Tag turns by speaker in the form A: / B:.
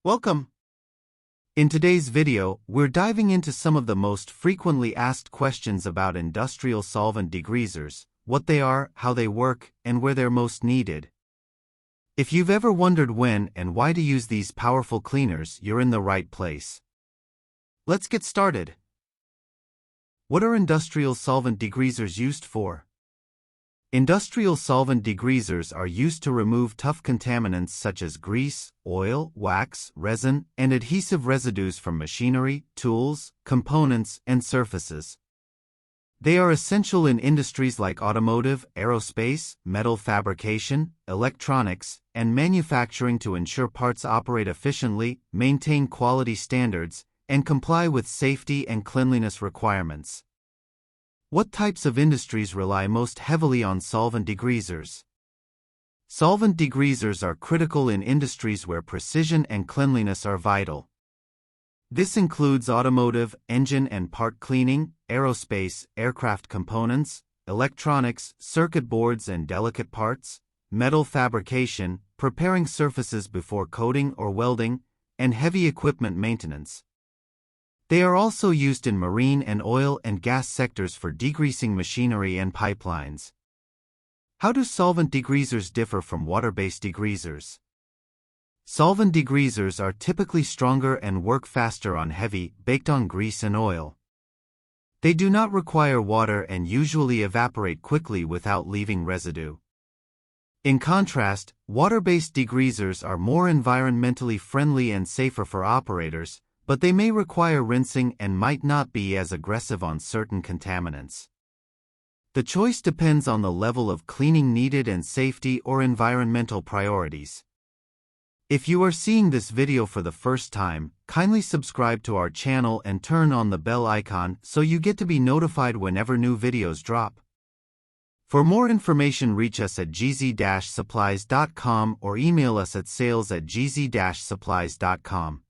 A: Welcome! In today's video, we're diving into some of the most frequently asked questions about industrial solvent degreasers, what they are, how they work, and where they're most needed. If you've ever wondered when and why to use these powerful cleaners, you're in the right place. Let's get started. What are industrial solvent degreasers used for? Industrial solvent degreasers are used to remove tough contaminants such as grease, oil, wax, resin, and adhesive residues from machinery, tools, components, and surfaces. They are essential in industries like automotive, aerospace, metal fabrication, electronics, and manufacturing to ensure parts operate efficiently, maintain quality standards, and comply with safety and cleanliness requirements. What types of industries rely most heavily on solvent degreasers? Solvent degreasers are critical in industries where precision and cleanliness are vital. This includes automotive, engine and part cleaning, aerospace, aircraft components, electronics, circuit boards and delicate parts, metal fabrication, preparing surfaces before coating or welding, and heavy equipment maintenance. They are also used in marine and oil and gas sectors for degreasing machinery and pipelines. How do solvent degreasers differ from water-based degreasers? Solvent degreasers are typically stronger and work faster on heavy, baked-on grease and oil. They do not require water and usually evaporate quickly without leaving residue. In contrast, water-based degreasers are more environmentally friendly and safer for operators, but they may require rinsing and might not be as aggressive on certain contaminants. The choice depends on the level of cleaning needed and safety or environmental priorities. If you are seeing this video for the first time, kindly subscribe to our channel and turn on the bell icon so you get to be notified whenever new videos drop. For more information, reach us at gz-supplies.com or email us at sales@gz-supplies.com.